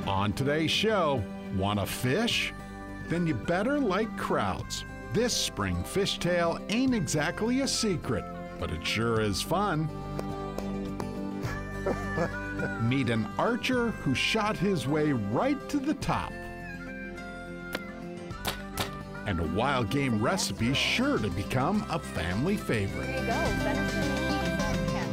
On today's show, want to fish? Then you better like crowds. This spring fishtail ain't exactly a secret, but it sure is fun. Meet an archer who shot his way right to the top. And a wild game recipe sure to become a family favorite. There you go. Venison salted cat.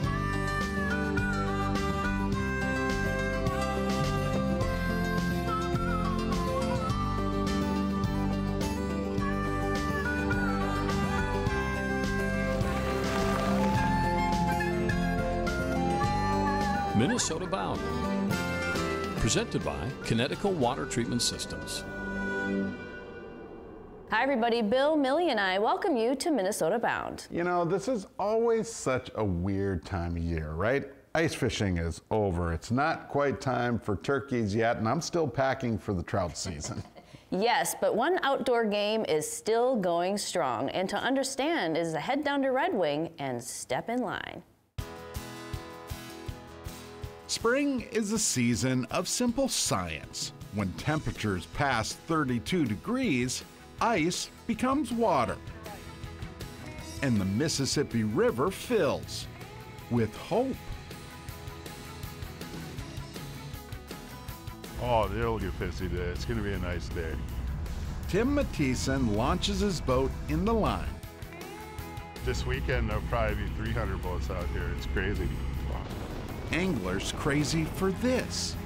Minnesota Bound. Presented by Connecticut Water Treatment Systems. Hi everybody, Bill, Millie, and I welcome you to Minnesota Bound. You know, this is always such a weird time of year, right? Ice fishing is over. It's not quite time for turkeys yet, and I'm still packing for the trout season. Yes, but one outdoor game is still going strong, and to understand is to head down to Red Wing and step in line. Spring is a season of simple science. When temperatures pass 32 degrees, ice becomes water. And the Mississippi River fills with hope. Oh, it'll get pissy today. It's going to be a nice day. Tim Mathieson launches his boat in the line. This weekend, there'll probably be 300 boats out here. It's crazy. Anglers crazy for this.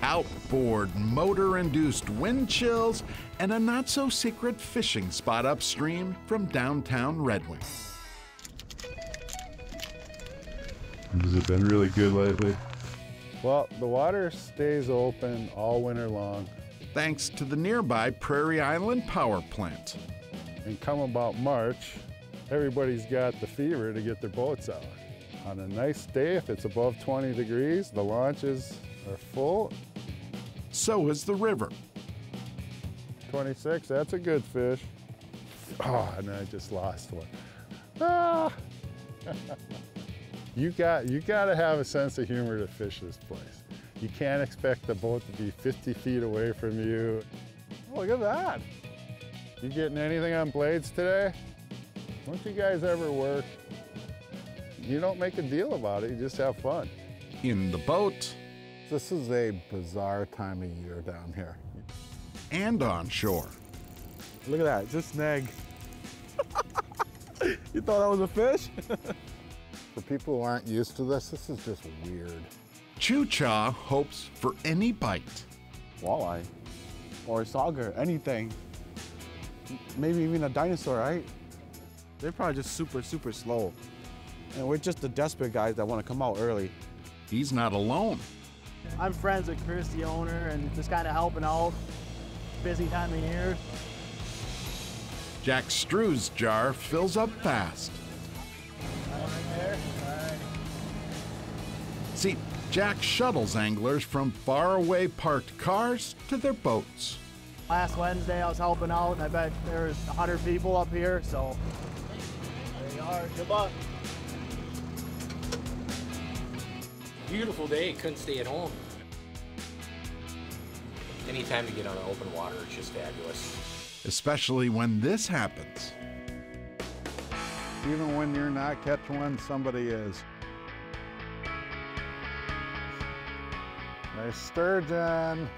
Outboard motor-induced wind chills and a not-so-secret fishing spot upstream from downtown Red Wing. Has it been really good lately? Well, the water stays open all winter long. Thanks to the nearby Prairie Island Power Plant. And come about March, everybody's got the fever to get their boats out. On a nice day, if it's above 20 degrees, the launches are full. So is the river. 26, that's a good fish. Oh, and I just lost one. Ah! You got to have a sense of humor to fish this place. You can't expect the boat to be 50 feet away from you. Oh, look at that. You getting anything on blades today? Don't you guys ever work? You don't make a deal about it, you just have fun. In the boat. This is a bizarre time of year down here. And on shore. Look at that, just snag. You thought that was a fish? For people who aren't used to this is just weird. Choo-Cha hopes for any bite. Walleye, or sauger, anything. Maybe even a dinosaur, right? They're probably just super, super slow. And we're just the desperate guys that want to come out early. He's not alone. I'm friends with Chris, the owner, and just kind of helping out. Busy time of year. Jack Strue's jar fills up fast. Right there. All right. See, Jack shuttles anglers from faraway parked cars to their boats. Last Wednesday I was helping out, and I bet there was 100 people up here, so there you are. Good luck. Beautiful day, couldn't stay at home. Anytime you get on open water, it's just fabulous. Especially when this happens. Even when you're not catching one, somebody is. Nice sturgeon.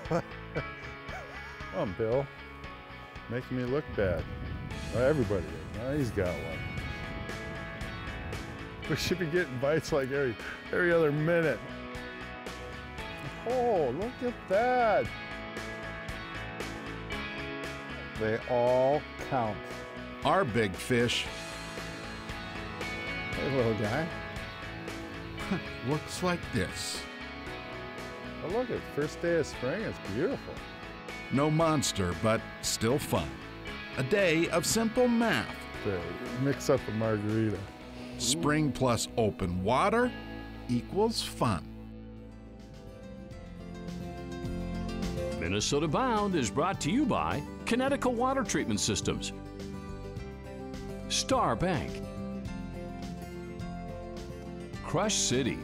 Come on, Bill. Making me look bad. Well, everybody is. Now he's got one. We should be getting bites like every other minute. Oh, look at that. They all count. Our big fish Hey, little guy. looks like this. Oh, look, it's first day of spring. It's beautiful. No monster, but still fun. A day of simple math. To mix up a margarita. Spring plus open water equals fun. Minnesota Bound is brought to you by Connecticut Water Treatment Systems, Star Bank, Crush City.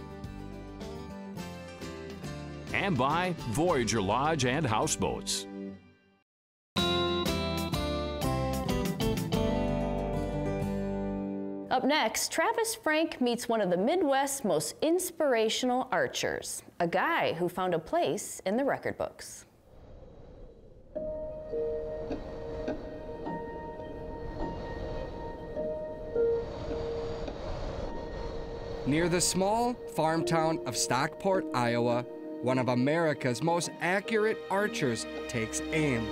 And by Voyager Lodge and Houseboats. Up next, Travis Frank meets one of the Midwest's most inspirational archers, a guy who found a place in the record books. Near the small farm town of Stockport, Iowa, one of America's most accurate archers takes aim.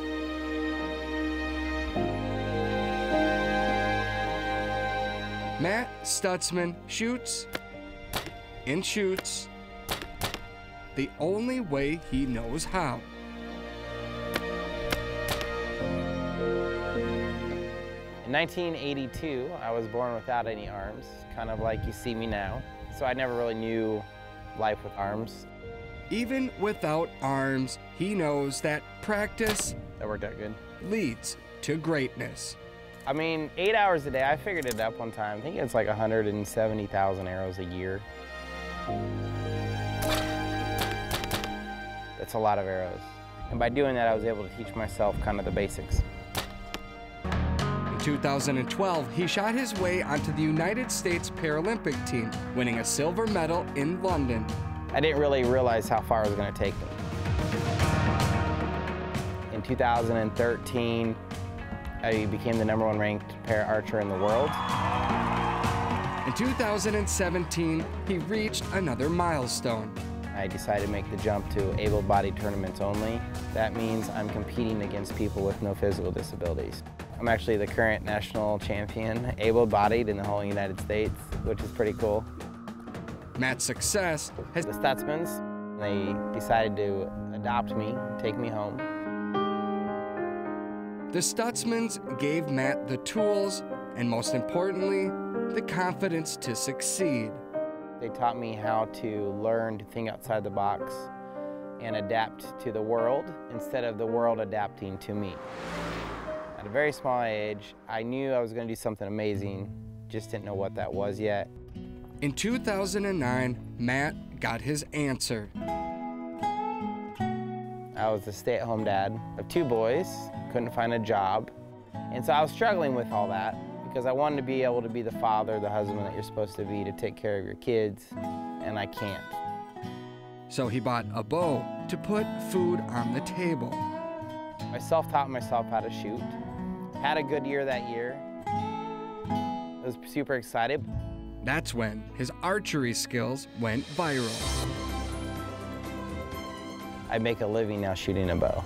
Matt Stutzman shoots and shoots the only way he knows how. In 1982, I was born without any arms, kind of like you see me now. So I never really knew life with arms. Even without arms, he knows that practice That worked out good. leads to greatness. I mean, 8 hours a day, I figured it up one time. I think it's like 170,000 arrows a year. That's a lot of arrows. And by doing that, I was able to teach myself kind of the basics. In 2012, he shot his way onto the United States Paralympic team, winning a silver medal in London. I didn't really realize how far I was going to take them. In 2013, I became the #1 ranked para archer in the world. In 2017, he reached another milestone. I decided to make the jump to able-bodied tournaments only. That means I'm competing against people with no physical disabilities. I'm actually the current national champion, able-bodied in the whole United States, which is pretty cool. Matt's success has... The Stutzmans, they decided to adopt me, take me home. The Stutzmans gave Matt the tools and, most importantly, the confidence to succeed. They taught me how to learn to think outside the box and adapt to the world instead of the world adapting to me. At a very small age, I knew I was going to do something amazing, just didn't know what that was yet. In 2009, Matt got his answer. I was the stay-at-home dad of 2 boys, couldn't find a job, and so I was struggling with all that because I wanted to be able to be the father, the husband that you're supposed to be to take care of your kids, and I can't. So he bought a bow to put food on the table. I self-taught myself how to shoot. Had a good year that year. I was super excited. That's when his archery skills went viral. I make a living now shooting a bow.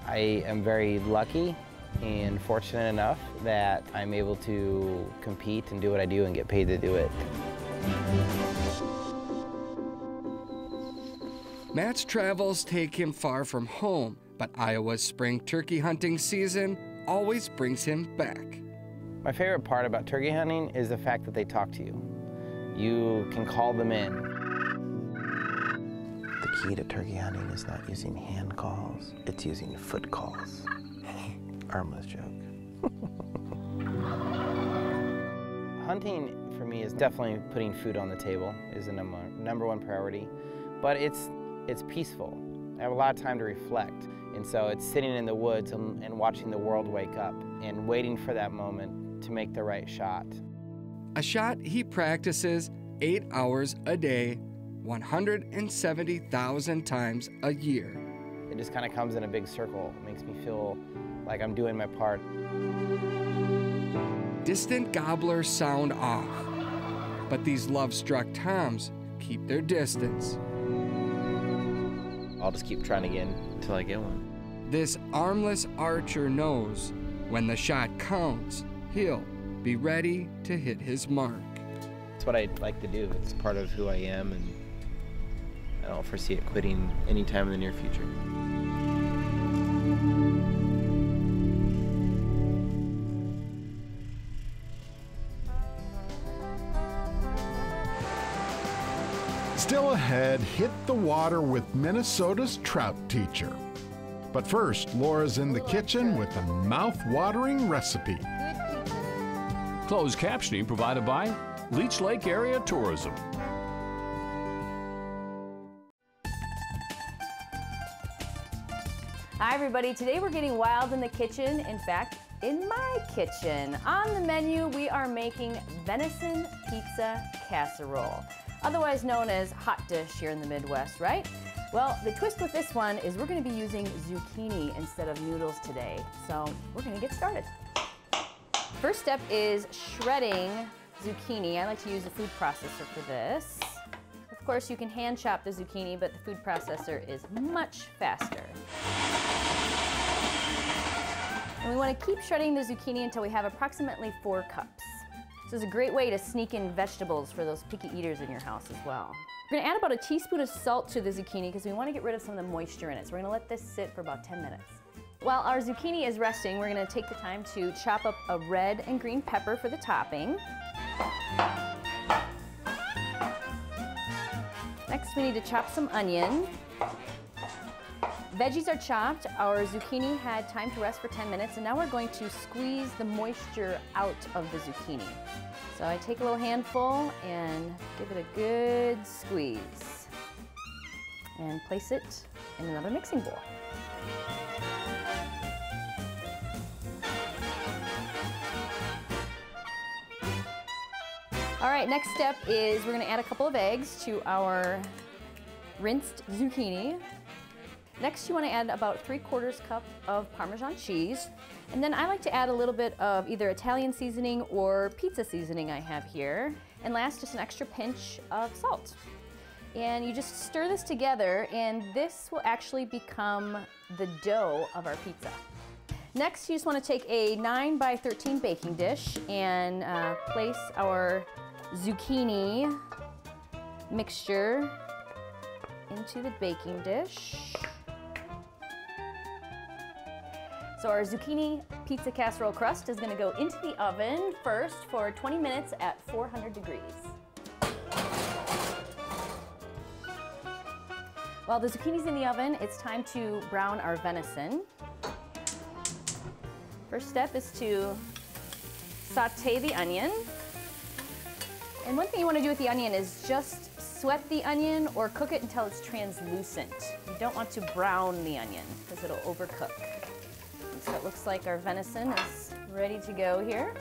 I am very lucky and fortunate enough that I'm able to compete and do what I do and get paid to do it. Matt's travels take him far from home, but Iowa's spring turkey hunting season always brings him back. My favorite part about turkey hunting is the fact that they talk to you. You can call them in. The key to turkey hunting is not using hand calls, it's using foot calls. Armless joke. Hunting for me is definitely putting food on the table is the number one priority, but it's peaceful. I have a lot of time to reflect, and so it's sitting in the woods and watching the world wake up and waiting for that moment to make the right shot. A shot he practices 8 hours a day, 170,000 times a year. It just kind of comes in a big circle. It makes me feel like I'm doing my part. Distant gobblers sound off, but these love-struck toms keep their distance. I'll just keep trying again until I get one. This armless archer knows when the shot counts, he'll be ready to hit his mark. It's what I like to do. It's part of who I am, and I don't foresee it quitting anytime in the near future. Still ahead, hit the water with Minnesota's trout teacher. But first, Laura's in the kitchen with a mouth-watering recipe. Closed captioning provided by Leech Lake Area Tourism. Hi everybody, today we're getting wild in the kitchen. In fact, in my kitchen. On the menu, we are making venison pizza casserole, otherwise known as hot dish here in the Midwest, right? Well, the twist with this one is we're gonna be using zucchini instead of noodles today. So we're gonna get started. First step is shredding zucchini. I like to use a food processor for this. Of course, you can hand chop the zucchini, but the food processor is much faster. And we want to keep shredding the zucchini until we have approximately 4 cups. This is a great way to sneak in vegetables for those picky eaters in your house as well. We're going to add about a teaspoon of salt to the zucchini because we want to get rid of some of the moisture in it. So we're going to let this sit for about 10 minutes. While our zucchini is resting, we're going to take the time to chop up a red and green pepper for the topping. Next, we need to chop some onion. Veggies are chopped. Our zucchini had time to rest for 10 minutes, and now we're going to squeeze the moisture out of the zucchini. So I take a little handful and give it a good squeeze. And place it in another mixing bowl. All right, next step is we're gonna add a couple of eggs to our rinsed zucchini. Next, you wanna add about 3/4 cup of Parmesan cheese. And then I like to add a little bit of either Italian seasoning or pizza seasoning I have here. And last, just an extra pinch of salt. And you just stir this together, and this will actually become the dough of our pizza. Next, you just wanna take a 9x13 baking dish and place our zucchini mixture into the baking dish. So our zucchini pizza casserole crust is going to go into the oven first for 20 minutes at 400 degrees. While the zucchini's in the oven, it's time to brown our venison. First step is to saute the onion. And one thing you want to do with the onion is just sweat the onion or cook it until it's translucent. You don't want to brown the onion because it'll overcook. And so it looks like our venison is ready to go here.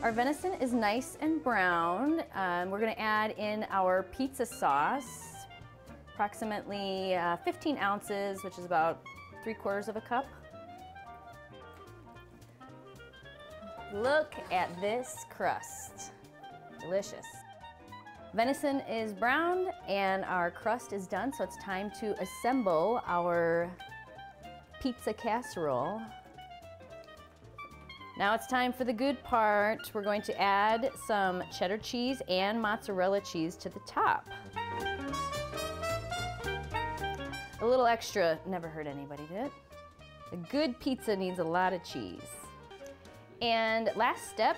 Our venison is nice and brown. We're going to add in our pizza sauce, approximately 15 ounces, which is about 3/4 of a cup. Look at this crust. Delicious. Venison is browned and our crust is done, so it's time to assemble our pizza casserole. Now it's time for the good part. We're going to add some cheddar cheese and mozzarella cheese to the top. A little extra never hurt anybody, did it? A good pizza needs a lot of cheese. And last step,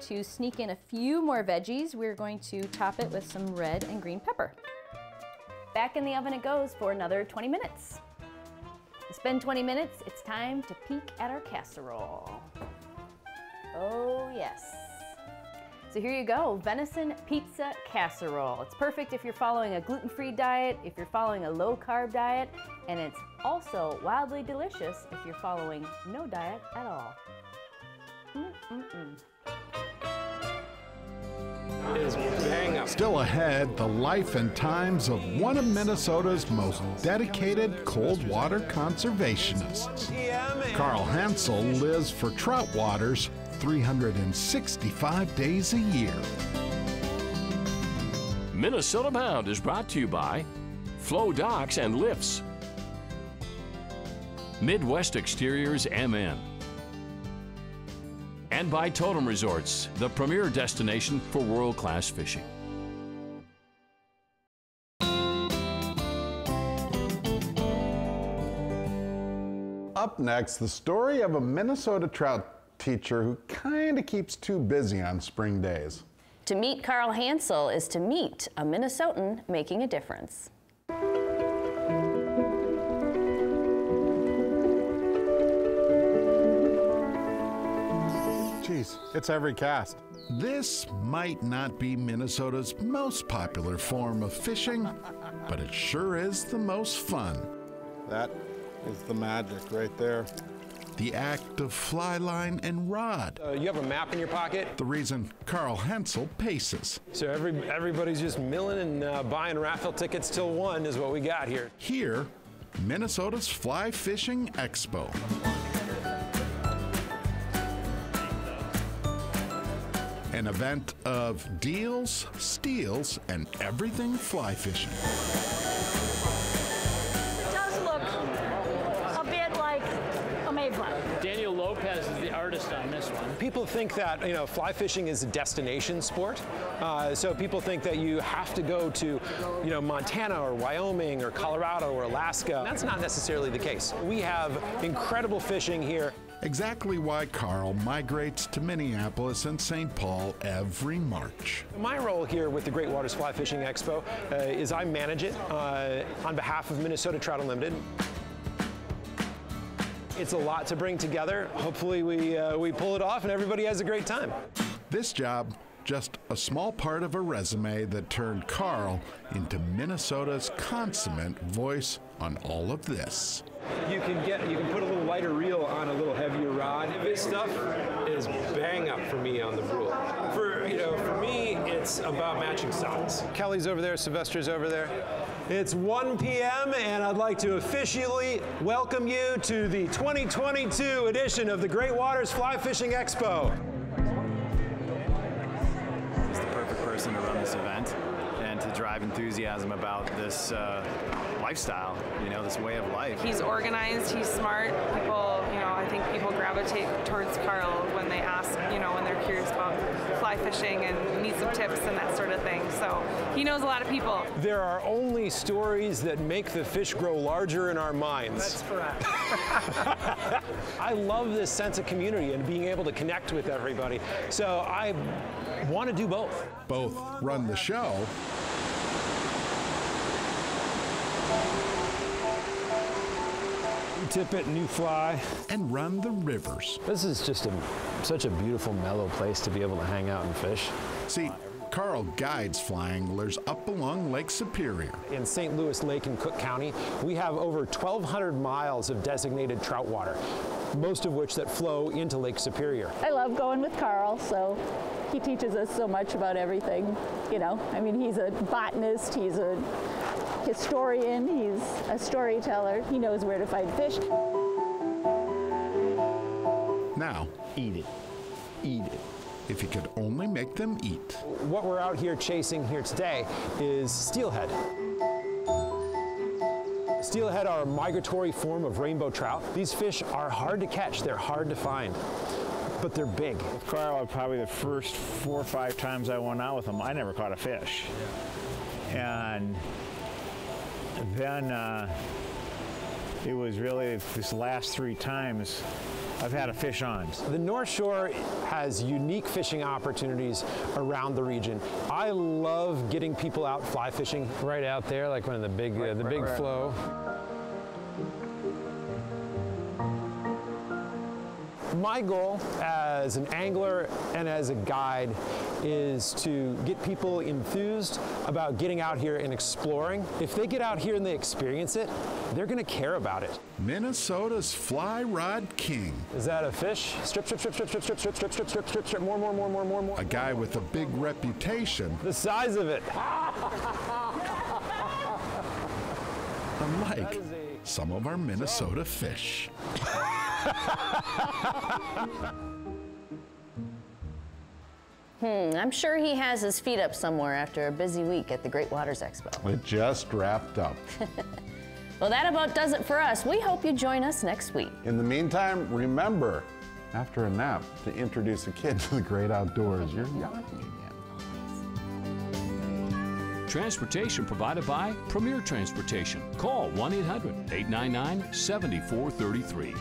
to sneak in a few more veggies, we're going to top it with some red and green pepper. Back in the oven it goes for another 20 minutes. It's been 20 minutes, it's time to peek at our casserole. Oh yes. So here you go, venison pizza casserole. It's perfect if you're following a gluten-free diet, if you're following a low-carb diet, and it's also wildly delicious if you're following no diet at all. Still ahead, the life and times of one of Minnesota's most dedicated cold water conservationists. Carl Hansel lives for trout waters 365 days a year. Minnesota Bound is brought to you by Flow Docks and Lifts, Midwest Exteriors MN, and by Totem Resorts, the premier destination for world-class fishing. Up next, the story of a Minnesota trout teacher who kind of keeps too busy on spring days. To meet Carl Hansel is to meet a Minnesotan making a difference. Jeez, it's every cast. This might not be Minnesota's most popular form of fishing, but it sure is the most fun. That is the magic right there. The act of fly line and rod. You have a map in your pocket? The reason Carl Hensel paces. So everybody's just milling and buying raffle tickets till 1 is what we got here. Here, Minnesota's Fly Fishing Expo. An event of deals, steals, and everything fly fishing. It does look a bit like a Mayflower. Daniel Lopez is the artist on this one. People think that, fly fishing is a destination sport. So people think that you have to go to, Montana or Wyoming or Colorado or Alaska. That's not necessarily the case. We have incredible fishing here. Exactly why Carl migrates to Minneapolis and St. Paul every March. My role here with the Great Waters Fly Fishing Expo is I manage it on behalf of Minnesota Trout Unlimited. It's a lot to bring together. Hopefully we pull it off and everybody has a great time. This job, just a small part of a resume that turned Carl into Minnesota's consummate voice on all of this. You can put a little lighter reel on a little heavier rod. This stuff is bang up for me on the rule. For me, it's about matching styles. Kelly's over there, Sylvester's over there. It's 1 p.m. and I'd like to officially welcome you to the 2022 edition of the Great Waters Fly Fishing Expo. He's the perfect person to run this event and to drive enthusiasm about this lifestyle, this way of life. He's organized, he's smart. People, I think people gravitate towards Carl when they ask, when they're curious about fly fishing and need some tips and that sort of thing. So he knows a lot of people. There are only stories that make the fish grow larger in our minds. That's correct. I love this sense of community and being able to connect with everybody. So I want to do both. Both run the show tip it, new fly, and run the rivers. This is just such a beautiful, mellow place to be able to hang out and fish. See, Carl guides fly anglers up along Lake Superior. In St. Louis Lake in Cook County, we have over 1,200 miles of designated trout water, most of which that flow into Lake Superior. I love going with Carl, so he teaches us so much about everything. He's a botanist, he's a historian, he's a storyteller. He knows where to find fish. Now, eat it. Eat it. If you could only make them eat. What we're out here chasing here today is steelhead. Steelhead are a migratory form of rainbow trout. These fish are hard to catch, they're hard to find, but they're big. With Carl, probably the first 4 or 5 times I went out with him, I never caught a fish. And then it was really this last 3 times I've had a fish on. The North Shore has unique fishing opportunities around the region. I love getting people out fly fishing right out there, like one of the big, big flow. My goal as an angler and as a guide is to get people enthused about getting out here and exploring. If they get out here and they experience it, they're going to care about it. Minnesota's Fly Rod King. Is that a fish? Strip, strip, strip, strip, strip, strip, strip, strip, strip, strip, strip, strip, more, more, more, more, more, more. A guy with a big reputation. The size of it. Unlike some of our Minnesota fish. I'm sure he has his feet up somewhere after a busy week at the Great Waters Expo. It just wrapped up. Well, that about does it for us. We hope you join us next week. In the meantime, remember, after a nap, to introduce a kid to the great outdoors. You're young again. Transportation provided by Premier Transportation. Call 1-800-899-7433.